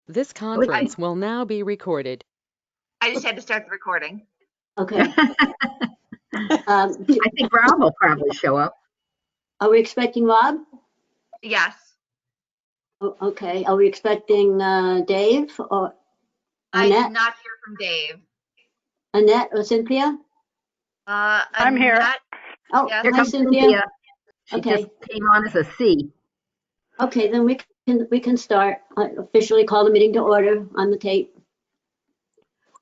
This conference will now be recorded. I just had to start the recording. Okay. I think Rob will probably show up. Are we expecting Rob? Yes. Okay. Are we expecting Dave or I Annette? did not hear from Dave. Annette or Cynthia? I'm here. Annette, Oh, Yes. Here hi, comes Cynthia. Cynthia. She Okay. just came on as a C. Okay, then we can start. I officially call the meeting to order on the tape.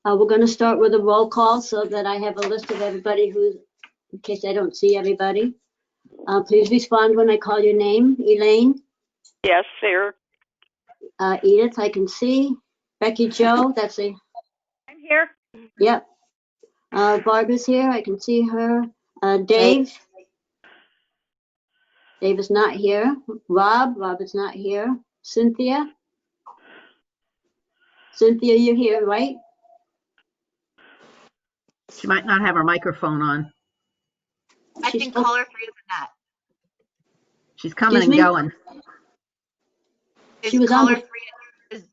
We're going to start with a roll call so that I have a list of everybody who, in case I don't see everybody. Please respond when I call your name. Elaine, Yes, sir. Edith, I can see. Becky Jo, that's a, I'm here. yep. Barbara's here, I can see her. Dave. Dave is not here. Rob is not here. Cynthia. Cynthia, you're here, right? She might not have her microphone on. I She's think still- caller 3 is Annette. She's coming Excuse and me? going. Is She was on caller the- 3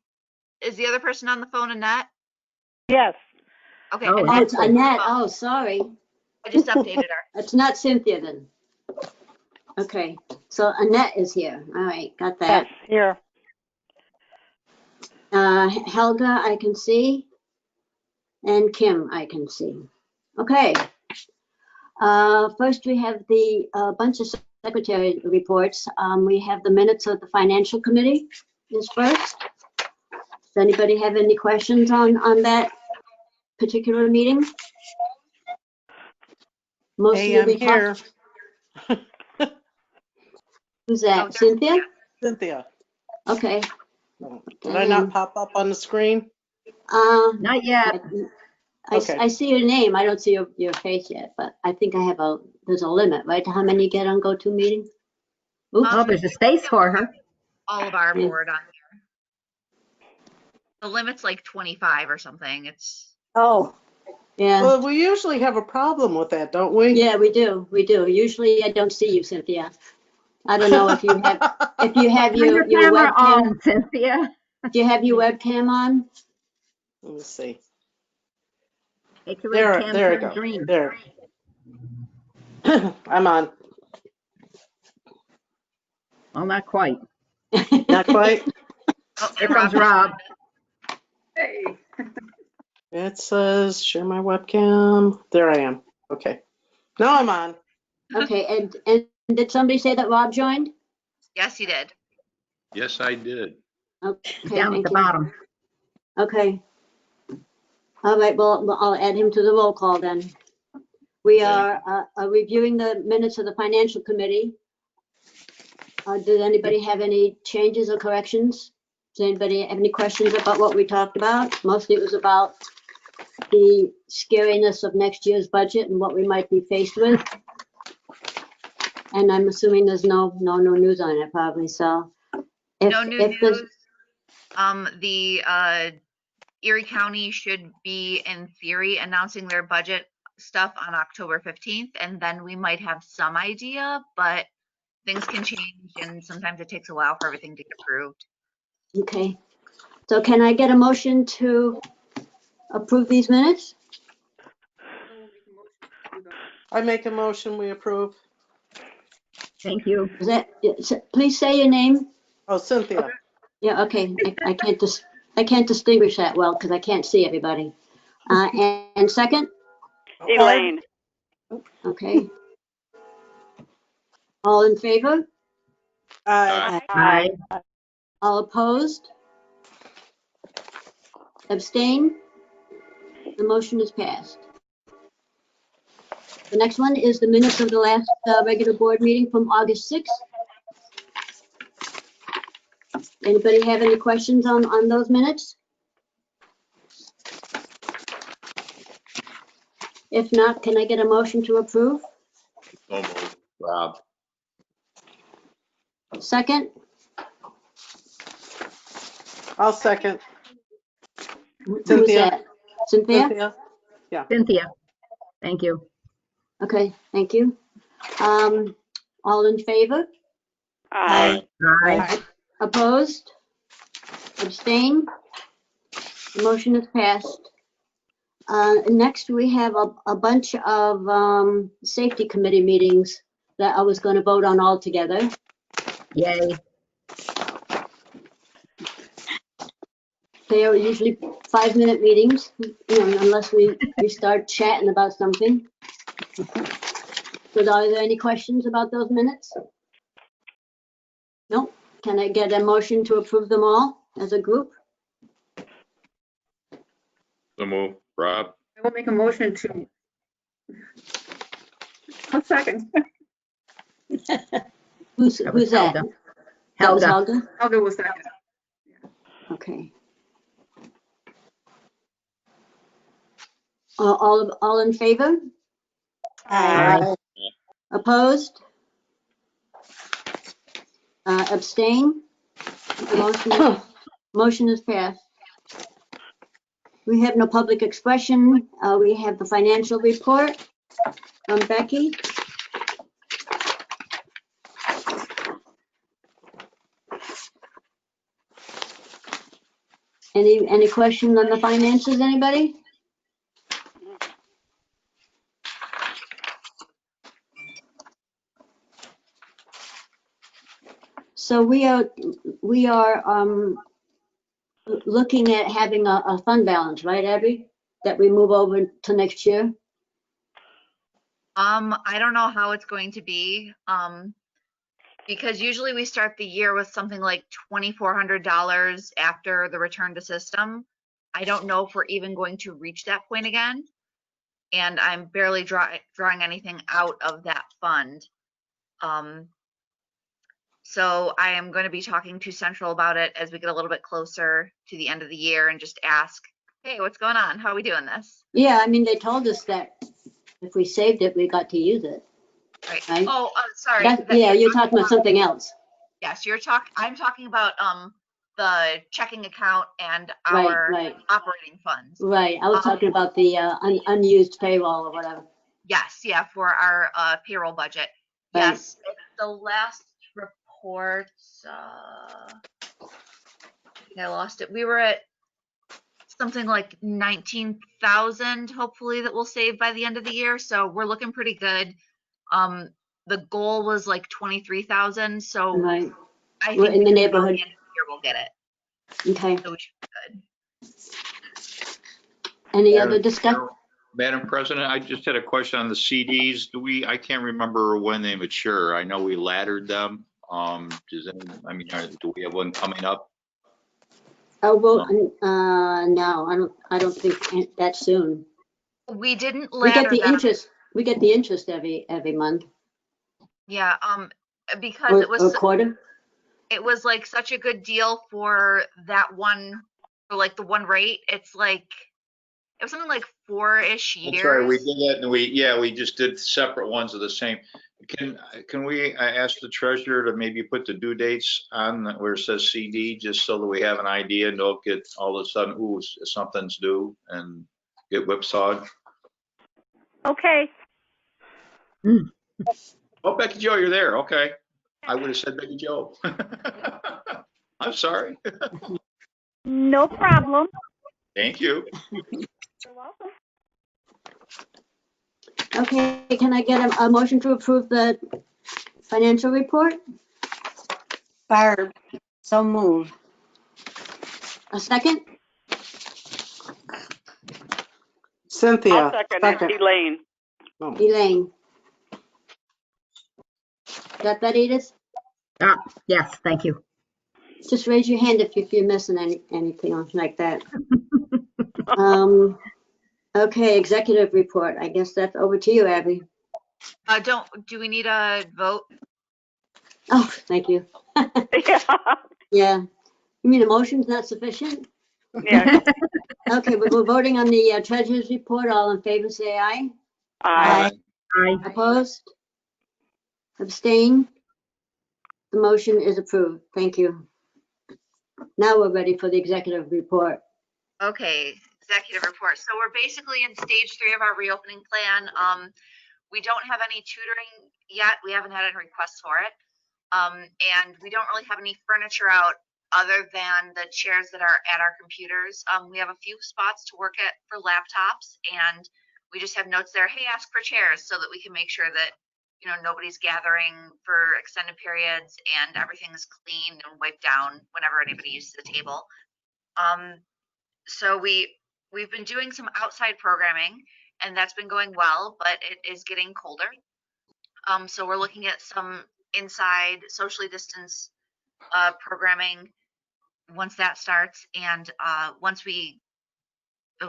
is the other person on the phone Annette? Yes. Okay, Oh, Oh, it's Annette, Annette. Oh, sorry. I just updated her. It's not Cynthia then. Okay, so Annette is here. All right, got that. Yes, here. Helga, I can see. And Kim, I can see. Okay. First, we have the bunch of secretary reports. We have the minutes of the financial committee is first. Does anybody have any questions on that particular meeting? Mostly Hey, I'm we here. talked. Who's that? Oh, there's Cynthia? Cynthia. Okay. Did I not pop up on the screen? Not yet. Okay. I see your name. I don't see your face yet, but I think there's a limit, right, to how many get on GoToMeeting? Oops. Oh, there's a space for her. All of our Yeah. board on here. The limit's like 25 or something. It's Oh, yeah. Well, we usually have a problem with that, don't we? Yeah, we do. Usually I don't see you, Cynthia. I don't know if you have Turn your camera webcam. on, Cynthia. Do you have your webcam on? Let me see. Make the There, webcam there we turn go. green. There. I'm on. Well, not quite. Not quite. oh, Here and comes Rob. Rob. It says share my webcam. There I am. Okay. Now I'm on. Okay, and did somebody say that Rob joined? Yes, you did. Yes, I did. Okay, Down at thank the you. bottom. Okay. All right, well, I'll add him to the roll call then. We are reviewing the minutes of the financial committee. Did anybody have any changes or corrections? Does anybody have any questions about what we talked about? Mostly it was about the scariness of next year's budget and what we might be faced with. And I'm assuming there's no news on it probably, so. No new if there's- news. The Erie County should be in theory announcing their budget stuff on October 15th, and then we might have some idea, but things can change and sometimes it takes a while for everything to get approved. Okay, so can I get a motion to approve these minutes? I make a motion, we approve. Thank you. Is that, please say your name. Oh, Cynthia. Yeah, okay, I can't distinguish that well because I can't see everybody. And second, Elaine. okay. All in favor? Aye. Aye. All opposed? Abstain? The motion is passed. The next one is the minutes of the last regular board meeting from August 6th. Anybody have any questions on those minutes? If not, can I get a motion to approve? So moved. Rob. Second? I'll second. Who is Cynthia. that? Cynthia? Cynthia. Cynthia. Thank you. Okay, thank you. All in favor? Aye. Aye. Opposed? Abstain? The motion is passed. Next, we have a bunch of safety committee meetings that I was going to vote on all together. Yay. They are usually 5-minute meetings, unless we start chatting about something. So are there any questions about those minutes? No? Can I get a motion to approve them all as a group? So move, Rob. I will make a motion to. A second. Who's That was that? Helga. That was Helga. Helga? Helga was second. Okay. All in favor? Aye. Opposed? Abstain? The motion is passed. We have no public expression. We have the financial report from Becky. Any questions on the finances, anybody? So we are looking at having a fund balance, right, Abby? That we move over to next year? I don't know how it's going to be, because usually we start the year with something like $2,400 after the return to system. I don't know if we're even going to reach that point again. And I'm barely drawing anything out of that fund. So I am going to be talking to Central about it as we get a little bit closer to the end of the year and just ask, hey, what's going on? How are we doing this? Yeah, I mean, they told us that if we saved it, we got to use it. Right? Oh, sorry. Yeah, you're talking about something else. Yes, I'm talking about the checking account and our Right. operating funds. Right, I was talking about the unused payroll or whatever. Yes, yeah, for our payroll budget. Right. Yes, the last report, I think I lost it. We were at something like 19,000, hopefully, that we'll save by the end of the year. So we're looking pretty good. The goal was like 23,000. So Right, I we're think in the by neighborhood. the end of the year we'll get it. Okay, So we should be good. any other discussion? Madam President, I just had a question on the CDs. I can't remember when they mature. I know we laddered them. Do we have one coming up? Oh, well, no, I don't think that soon. We didn't We get ladder the them. interest, every month, Yeah, because or it was quarter. it was like such a good deal for that one, for like the one rate. It's like it was something like 4-ish years. That's right, we did that, and we just did separate ones of the same. Can we ask the treasurer to maybe put the due dates on where it says CD, just so that we have an idea and don't get all of a sudden, ooh, something's due and get whipsawed? Okay. Oh, Becky Joe, you're there, okay. I would have said Becky Joe. I'm sorry. No problem. Thank you. You're welcome. Okay, can I get a motion to approve the financial report? Barb, so move. A second? Cynthia. I'll second it. Elaine. Elaine. Got that, Edith? Yes, thank you. Just raise your hand if you're missing anything like that. Okay, executive report. I guess that's over to you, Abby. Do we need a vote? Oh, thank you. Yeah. Yeah. You mean a motion's not sufficient? Yeah. Okay, but we're voting on the treasurer's report. All in favor, say aye. Aye. Aye. Opposed? Abstain? The motion is approved. Thank you. Now we're ready for the executive report. Okay, executive report. So we're basically in stage 3 of our reopening plan. We don't have any tutoring yet. We haven't had any requests for it. And we don't really have any furniture out other than the chairs that are at our computers. We have a few spots to work at for laptops, and we just have notes there, hey, ask for chairs, so that we can make sure that, you know, nobody's gathering for extended periods and everything is clean and wiped down whenever anybody uses the table. So we've been doing some outside programming, and that's been going well, but it is getting colder. So we're looking at some inside socially distanced programming once that starts, and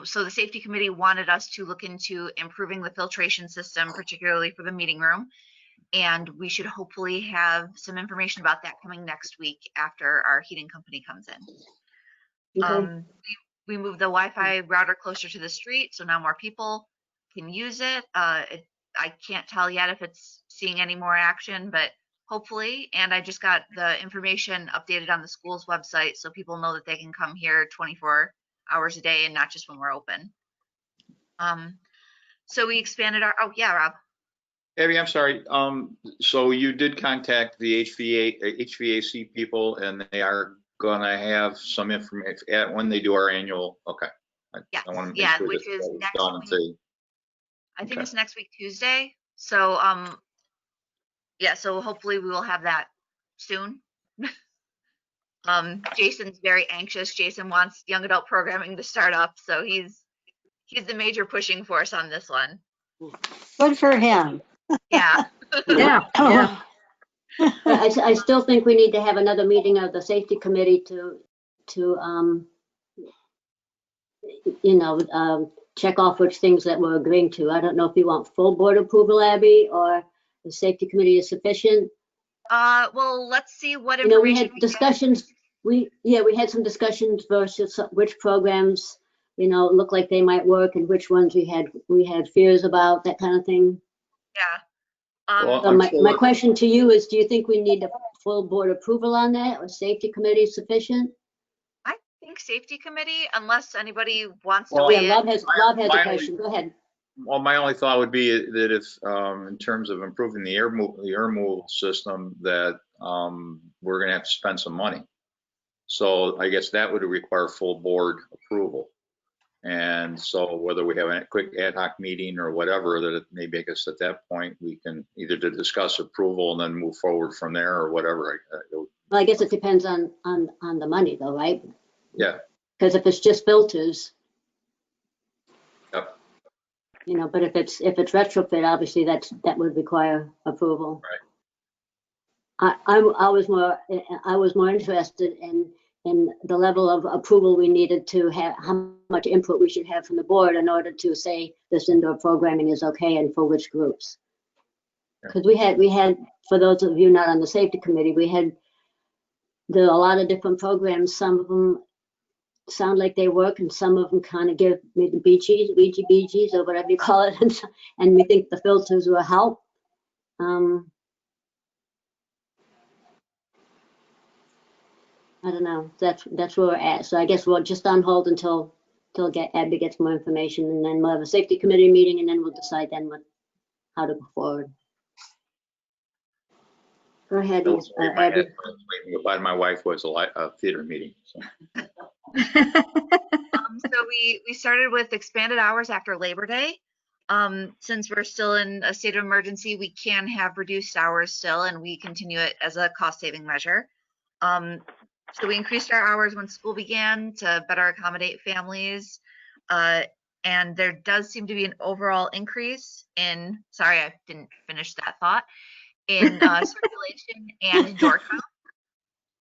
so the safety committee wanted us to look into improving the filtration system, particularly for the meeting room, and we should hopefully have some information about that coming next week after our heating company comes in. Okay. We moved the Wi-Fi router closer to the street, so now more people can use it. I can't tell yet if it's seeing any more action, but hopefully. And I just got the information updated on the school's website, so people know that they can come here 24 hours a day and not just when we're open. So we expanded our, oh yeah, Rob. Abby, I'm sorry. So you did contact the HVAC people, and they are gonna have some information when they do our annual. Okay. Yeah, I want to make yeah, sure which that is that was next done and week. say, I think okay. it's next week, Tuesday. So, yeah, so hopefully we will have that soon. Jason's very anxious. Jason wants young adult programming to start up, so he's the major pushing force on this one. Good for him. Yeah. Yeah. Yeah. I still think we need to have another meeting of the safety committee to check off which things that we're agreeing to. I don't know if you want full board approval, Abby, or the safety committee is sufficient. Well, let's see what You know, we information had discussions, we had some discussions versus which programs, look like they might work and which ones we had fears about, that kind of thing. Yeah. Well, So I'm my sure- question to you is, do you think we need a full board approval on that, or safety committee sufficient? I think safety committee, unless anybody wants to Well, Yeah, weigh in. Rob has a my question. Go ahead. Well, my only thought would be that if, in terms of improving the air removal system, that we're going to have to spend some money. So I guess that would require full board approval. And so whether we have a quick ad hoc meeting or whatever, that maybe I guess at that point we can either to discuss approval and then move forward from there or whatever. Well, I guess it depends on the money though, right? Yeah. Because if it's just filters, Yep. But if it's retrofit, obviously that would require approval. Right. I was more interested in the level of approval we needed to have, how much input we should have from the board in order to say this indoor programming is okay and for which groups. Because we had, for those of you not on the safety committee, there are a lot of different programs. Some of them sound like they work and some of them kind of give me the BGs or whatever you call it. And we think the filters will help. I don't know. That's where we're at. So I guess we'll just on hold until Abby gets more information, and then we'll have a safety committee meeting, and then we'll decide then how to go forward. Go ahead, Abby. But my wife was a theater meeting. So. So we started with expanded hours after Labor Day. Since we're still in a state of emergency, we can have reduced hours still, and we continue it as a cost-saving measure. So we increased our hours when school began to better accommodate families. And there does seem to be an overall increase in, sorry, I didn't finish that thought, in circulation and door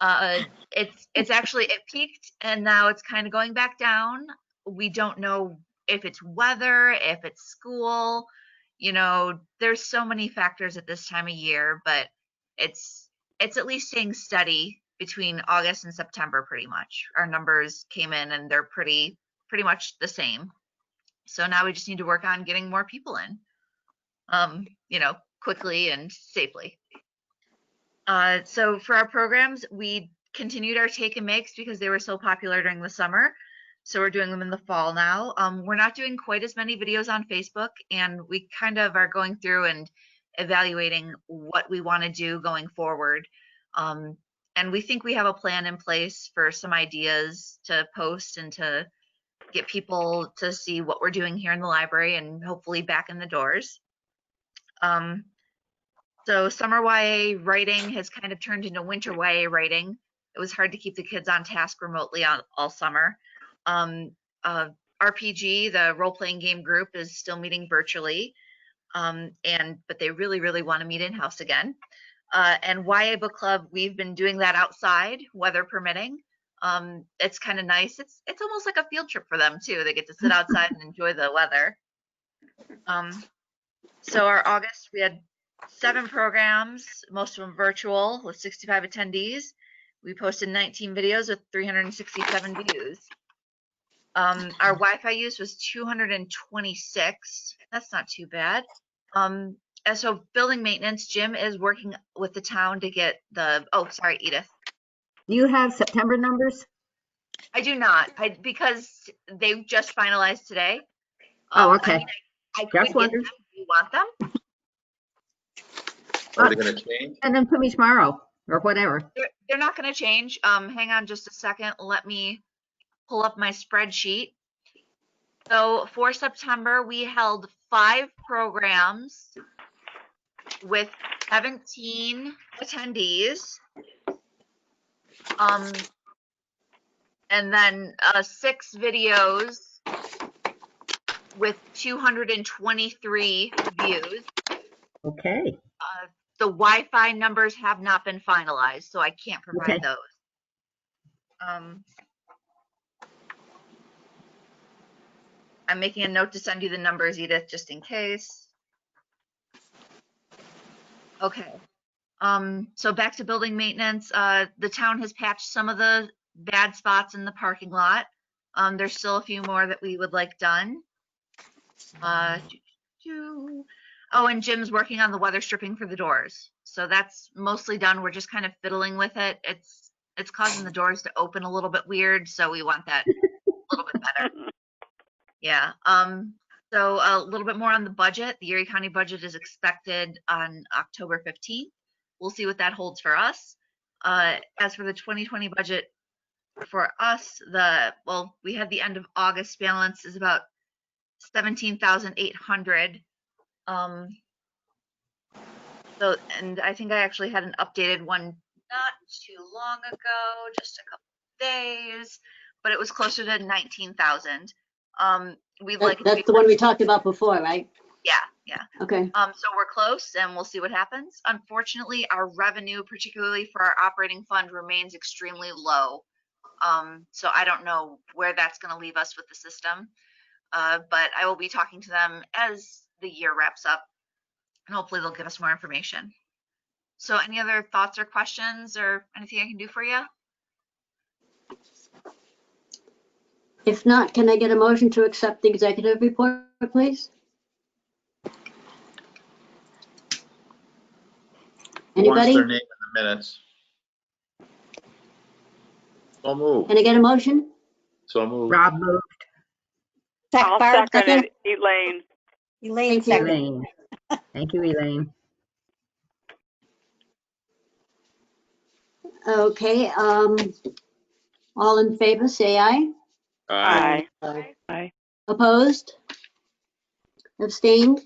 count. It's actually, it peaked and now it's kind of going back down. We don't know if it's weather, if it's school, there's so many factors at this time of year, but it's at least staying steady between August and September. Pretty much our numbers came in and they're pretty much the same. So now we just need to work on getting more people in, quickly and safely. So for our programs, we continued our take and makes because they were so popular during the summer. So we're doing them in the fall now. We're not doing quite as many videos on Facebook, and we kind of are going through and evaluating what we want to do going forward. And we think we have a plan in place for some ideas to post and to get people to see what we're doing here in the library and hopefully back in the doors. So summer YA writing has kind of turned into winter YA writing. It was hard to keep the kids on task remotely all summer. RPG, the role-playing game group, is still meeting virtually, but they really, really want to meet in-house again. And YA Book Club, we've been doing that outside, weather permitting. It's kind of nice. It's almost like a field trip for them too. They get to sit outside and enjoy the weather. So our August, we had 7 programs, most of them virtual, with 65 attendees. We posted 19 videos with 367 views. Our Wi-Fi use was 226. That's not too bad. And so building maintenance, Jim is working with the town to get the, oh, sorry, Edith. Do you have September numbers? I do not, because they just finalized today. Oh, okay. I mean, I could Just get them wondered. if you want them. Are they going to change? Send them to me tomorrow or whatever. They're not going to change. Hang on just a second. Let me pull up my spreadsheet. So for September, we held 5 programs with 17 attendees. And then 6 videos with 223 views. Okay. The Wi-Fi numbers have not been finalized, so I can't provide Okay. those. I'm making a note to send you the numbers, Edith, just in case. Okay. So back to building maintenance. The town has patched some of the bad spots in the parking lot. There's still a few more that we would like done. Oh, and Jim's working on the weather stripping for the doors. So that's mostly done. We're just kind of fiddling with it. It's causing the doors to open a little bit weird, so we want that a little bit better. Yeah. So a little bit more on the budget. The Erie County budget is expected on October 15th. We'll see what that holds for us. As for the 2020 budget for us, we had the end of August balance is about 17,800. So, and I think I actually had an updated one not too long ago, just a couple of days, but it was closer to 19,000. We'd like it to be That's the one we talked about before, right? yeah. Okay. So we're close and we'll see what happens. Unfortunately, our revenue, particularly for our operating fund, remains extremely low. So I don't know where that's going to leave us with the system. But I will be talking to them as the year wraps up, and hopefully they'll give us more information. So any other thoughts or questions or anything I can do for you? If not, can I get a motion to accept the executive report, please? Who wants Anybody? their name in the minutes? So moved. Can I get a motion? So moved. Rob moved. I'll Barb, second it, Elaine. Elaine Thank you. second. Elaine. Thank you, Elaine. Okay, all in favor, say aye. Aye. Aye. Opposed? Abstained?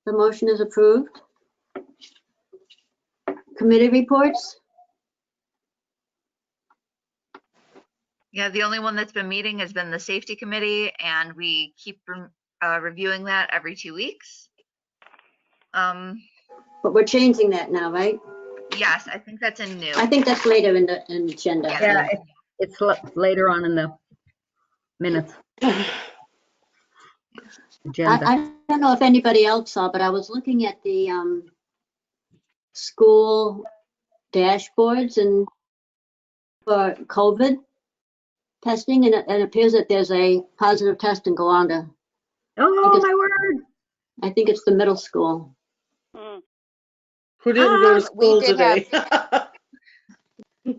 The motion is approved. Committee reports? Yeah, the only one that's been meeting has been the safety committee, and we keep reviewing that every 2 weeks. But we're changing that now, right? Yes, I think that's in new. I think that's later in the agenda. Yeah, it's later on in the minutes. Agenda. I don't know if anybody else saw, but I was looking at the school dashboards and for COVID testing, and it appears that there's a positive test in Galanda. Oh, my word. I think it's the middle school. Hmm. Who didn't go to We school did today?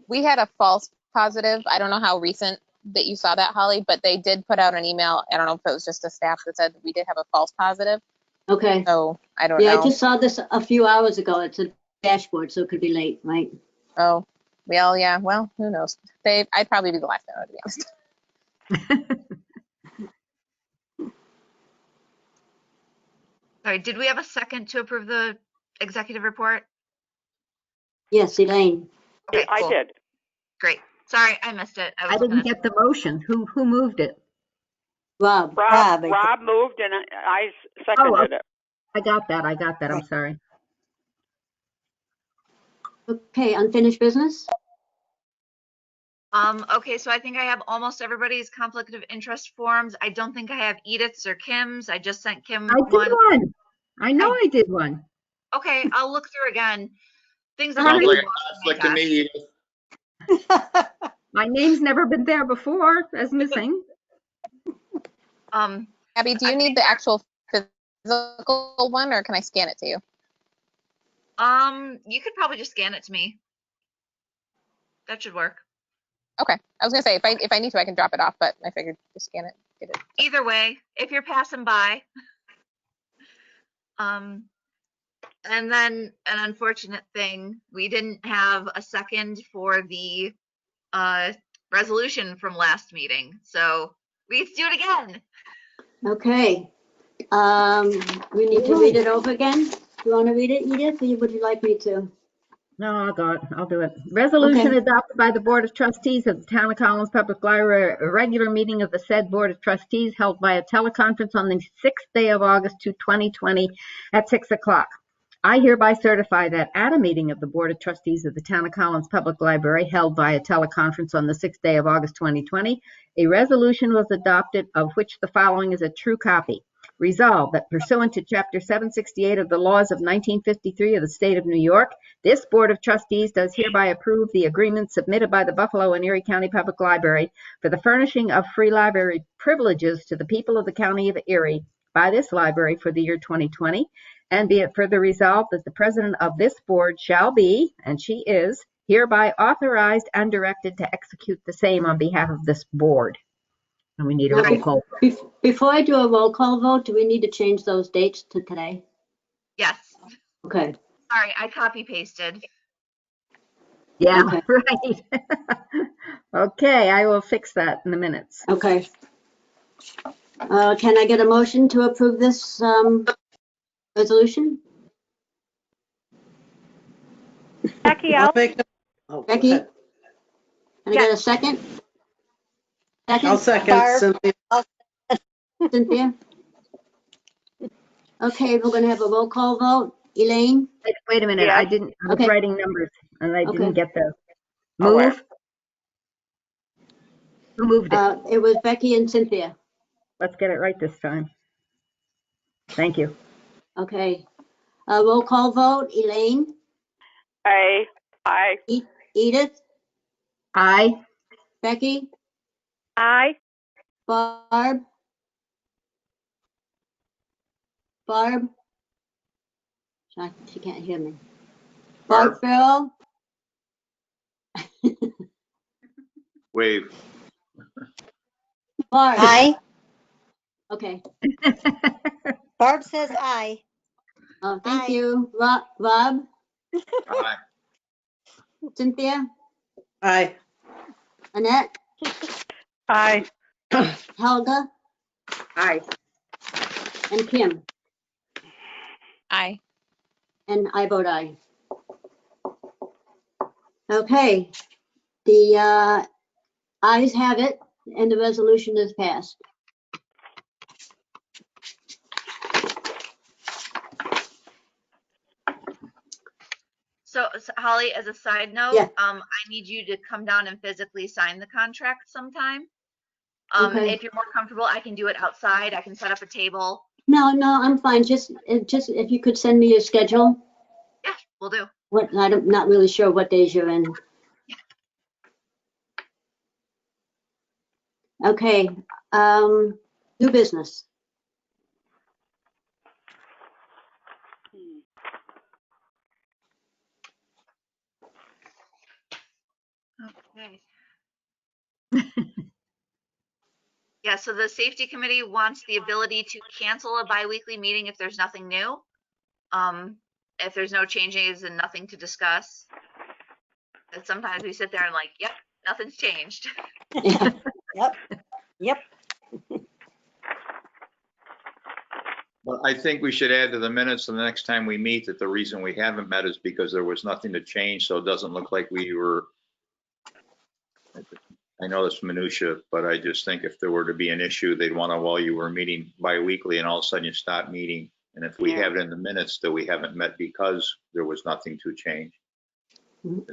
We had a false positive. I don't know how recent that you saw that, Holly, but they did put out an email. I don't know if it was just a staff that said we did have a false positive. Okay. So I don't Yeah, know. I just saw this a few hours ago. It's a dashboard, so it could be late, right? Oh, Well, yeah, well, who knows? I'd probably be the last to know, to be honest. Sorry, did we have a second to approve the executive report? Yes, Elaine. Okay, I cool. did. Great. Sorry, I missed it. I was looking didn't at get the motion. Who moved it? Rob. Rob Rob, moved and I seconded it. I got that. I'm sorry. Okay, unfinished business? Okay, so I think I have almost everybody's conflict of interest forms. I don't think I have Edith's or Kim's. I just sent Kim I did one. one. I know I did one. Okay, I'll look through again. Things are Sounds getting like a lost in conflict my to me. desk. My name's never been there before as missing. Abby, do you need the actual physical one, or can I scan it to you? You could probably just scan it to me. That should work. Okay, I was gonna say if I need to, I can drop it off, but I figured just scan it, get it. Either way, if you're passing by. And then an unfortunate thing, we didn't have a second for the resolution from last meeting, so we get to do it again. Okay. We need to read it over again. Do you want to read it, Edith, or would you like me to? No, I'll do it. Resolution Okay. adopted by the Board of Trustees of the Town of Collins Public Library, a regular meeting of the said Board of Trustees held by a teleconference on the 6th day of August 2020 at 6 o'clock. I hereby certify that at a meeting of the Board of Trustees of the Town of Collins Public Library held by a teleconference on the 6th day of August 2020, a resolution was adopted of which the following is a true copy. Resolved that pursuant to Chapter 768 of the laws of 1953 of the State of New York, this Board of Trustees does hereby approve the agreement submitted by the Buffalo and Erie County Public Library for the furnishing of free library privileges to the people of the County of Erie by this library for the year 2020, and be it further resolved that the president of this board shall be, and she is, hereby authorized and directed to execute the same on behalf of this board. And we need a roll call. Before I do a roll call vote, do we need to change those dates to today? Yes. Okay. Sorry, I copy pasted. Yeah, Okay. right. Okay, I will fix that in the minutes. Okay. Can I get a motion to approve this resolution? Becky, I'll I'll make the- oh, go Becky? ahead. Can I get a second? I'll second Barb. Cynthia. Cynthia? Okay, we're gonna have a roll call vote. Elaine? Wait a minute, Yes. I was Okay. writing numbers and I Okay. didn't get the Oh, where? move. Who moved it? It was Becky and Cynthia. Let's get it right this time. Thank you. Okay. Roll call vote. Elaine? Aye. Edith? Aye. Becky? Aye. Barb? Barb? She can't hear me. Barb Farrell? Wave. Barb? Aye. Okay. Barb says aye. Thank Aye. you. Rob? Aye. Cynthia? Aye. Annette? Aye. Helga? Aye. And Kim? Aye. And I vote aye. Okay, the ayes have it and the resolution is passed. So Holly, as a side note, Yeah. I need you to come down and physically sign the contract sometime. Okay. If you're more comfortable, I can do it outside. I can set up a table. No, I'm fine. Just if you could send me your schedule. Yeah, we'll do. I'm not really sure what days you're in. Okay, new business. Okay. Yeah, so the safety committee wants the ability to cancel a biweekly meeting if there's nothing new. If there's no changes and nothing to discuss. And sometimes we sit there and like, yep, nothing's changed. Yep. Yep. But I think we should add to the minutes the next time we meet that the reason we haven't met is because there was nothing to change, so it doesn't look like we were. I know it's minutia, but I just think if there were to be an issue, they'd want to, well, you were meeting bi-weekly and all of a sudden you stop meeting. And if we Yeah. have it in the minutes that we haven't met because there was nothing to change.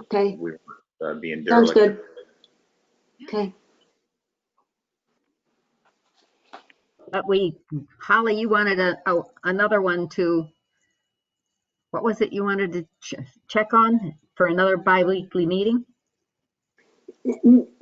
Okay, We were being sounds derelict. good. Okay, But Holly, you wanted another one to, what was it you wanted to check on for another bi-weekly meeting?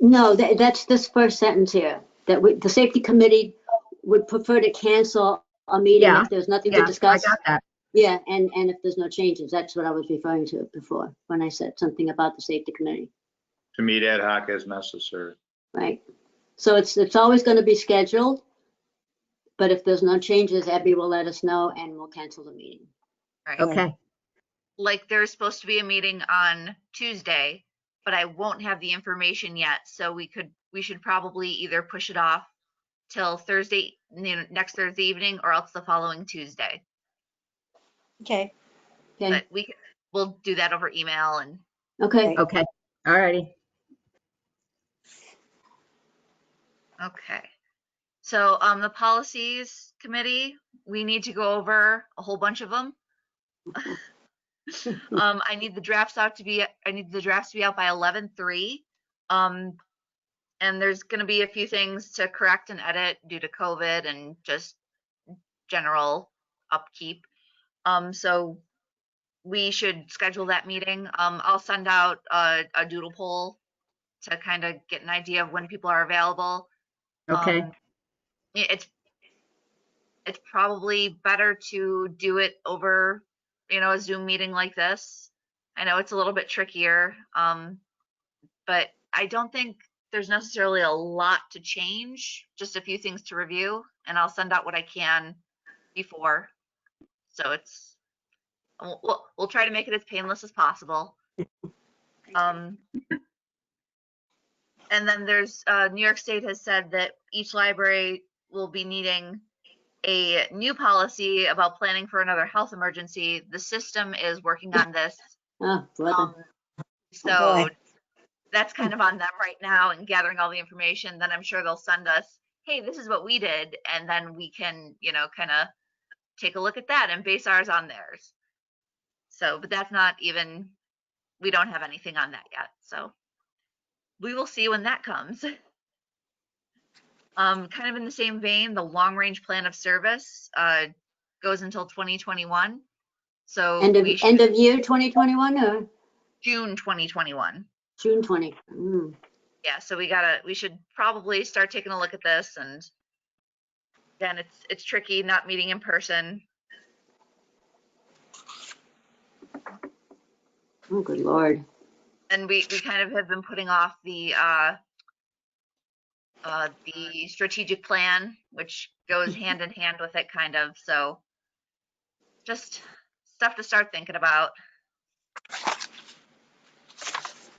No, that's this first sentence here, that the safety committee would prefer to cancel a meeting Yeah, if there's nothing Yeah, to discuss. I got that. Yeah, and if there's no changes, that's what I was referring to before, when I said something about the safety committee, To meet ad hoc as necessary. right? So it's always gonna be scheduled, but if there's no changes, Abby will let us know and we'll cancel the meeting. Right. Okay, Like there's supposed to be a meeting on Tuesday, but I won't have the information yet. So we should probably either push it off till Thursday, next Thursday evening, or else the following Tuesday. Okay. Okay, But we'll do that over email and okay, okay, all righty. okay. So the policies committee, we need to go over a whole bunch of them. I need the drafts out to be out by 11/3. And there's going to be a few things to correct and edit due to COVID and just general upkeep. So we should schedule that meeting. I'll send out a doodle poll to kind of get an idea of when people are available. Okay, It's probably better to do it over, a Zoom meeting like this. I know it's a little bit trickier, but I don't think there's necessarily a lot to change, just a few things to review, and I'll send out what I can before. So we'll try to make it as painless as possible. And then there's New York State has said that each library will be needing a new policy about planning for another health emergency. The system is working on this. oh, brother. So boy. that's kind of on them right now and gathering all the information. Then I'm sure they'll send us, hey, this is what we did. And then we can, kind of take a look at that and base ours on theirs. So, but that's not even, we don't have anything on that yet. So we will see when that comes. Kind of in the same vein, the long range plan of service goes until 2021. So End of year 2021 or June 2021. June 20? Yeah, so we should probably start taking a look at this. And again, it's tricky not meeting in person. Oh, good Lord. And we kind of have been putting off the strategic plan, which goes hand in hand with it, kind of. So just stuff to start thinking about.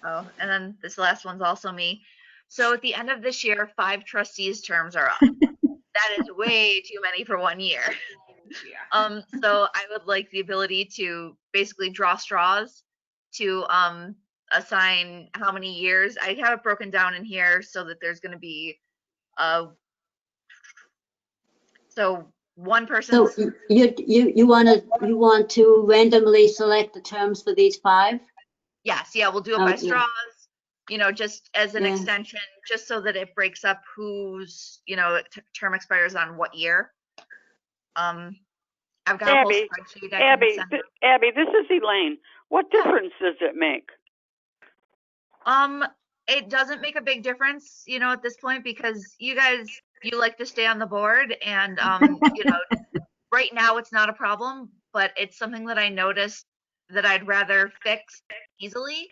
Oh, and then this last one's also me. So at the end of this year, 5 trustees' terms are up. That is way too many for 1 year. Yeah. So I would like the ability to basically draw straws to assign how many years. I have it broken down in here so that there's going to be so one person. So you want to randomly select the terms for these 5? Yes, yeah, we'll do it by Yeah. straws, just as an Yeah. extension, just so that it breaks up whose, term expires on what year. I've got a whole Abby, spreadsheet I can send out. Abby, this is Elaine. What difference does it make? It doesn't make a big difference, at this point, because you guys, you like to stay on the board, and right now it's not a problem, but it's something that I noticed that I'd rather fix easily,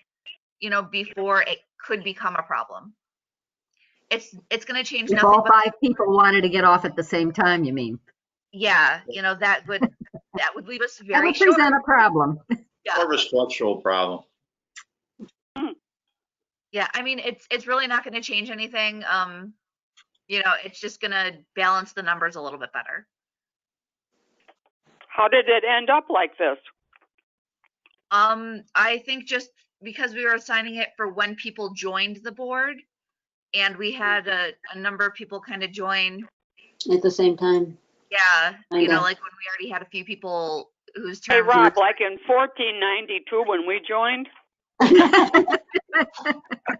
before it could become a problem. It's going to change if nothing all but 5 people wanted to get off at the same time, you mean? yeah, that would leave us That very would short. present a problem. More of a structural problem. Yeah, I mean, it's really not going to change anything. You know, it's just going to balance the numbers a little bit better. How did it end up like this? I think just because we were assigning it for when people joined the board, and we had a number of people kind of join. At the same time. Yeah, you know, Kinda. like when we already had a few people whose Hey, terms. Rob, like in 1492 when we joined?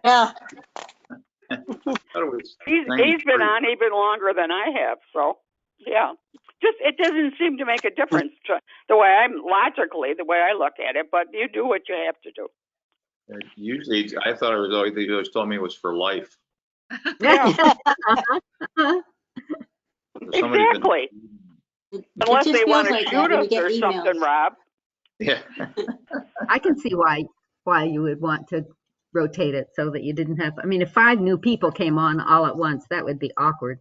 Yeah. He's been on even longer than I have, so, yeah. Just, it doesn't seem to make a difference to the way the way I look at it, but you do what you have to do. Usually, I thought it was always, they always told me it was for life. Yeah, Somebody's been- exactly. It Unless just they feels want to like that shoot when you us get or something, emails. Rob. Yeah. I can see why you would want to rotate it so that you didn't have, I mean, if 5 new people came on all at once, that would be awkward.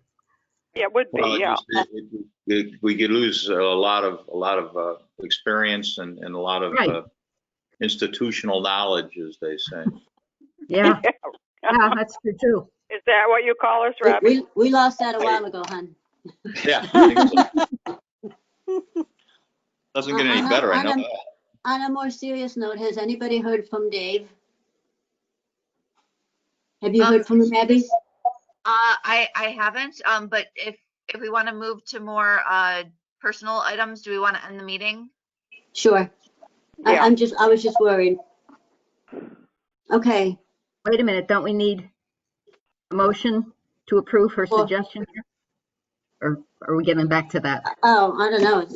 Yeah, it would be, Well, yeah. we could lose a lot of experience and a lot of Right. institutional knowledge, as they say. Yeah, yeah, that's true too. Is that what you call us, Robbie? We lost that a while ago, hon. Yeah. I think so. Doesn't get any better, I know that. On a more serious note, has anybody heard from Dave? Have you heard from him, Abby? I haven't. But if we want to move to more personal items, do we want to end the meeting? Sure. Yeah. I was just worried. Okay. Wait a minute, don't we need a motion to approve her Well- suggestion here? Or are we getting back to that? Oh, I don't know.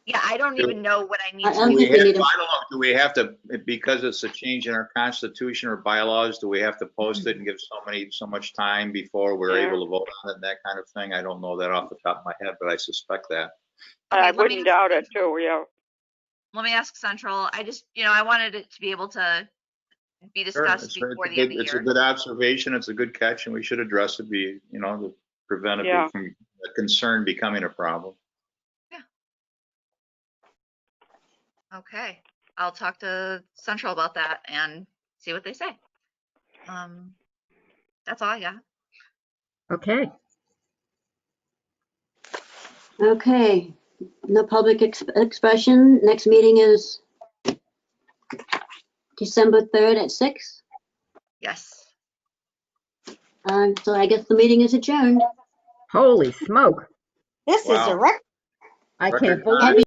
Yeah, I don't even know what I need I to don't do. think we need I don't know, do we have to, because it's a change in our constitution or bylaws, do we have to post it and give so much time before we're Yeah. able to vote on it and that kind of thing? I don't know that off the top of my head, but I suspect that. I let me wouldn't doubt it too, yeah. Let me ask Central. I just, you know, I wanted it to be able to be Sure, discussed before the end of the it's a year. good observation, it's a good catch, and we should address it, to prevent it Yeah. from a concern becoming a problem. Okay, I'll talk to Central about that and see what they say. That's all I got. Okay, Okay. No public expression. Next meeting is December 3rd at 6. Yes. So I guess the meeting is adjourned. holy smoke. This is a Wow. record. I Record can't believe time.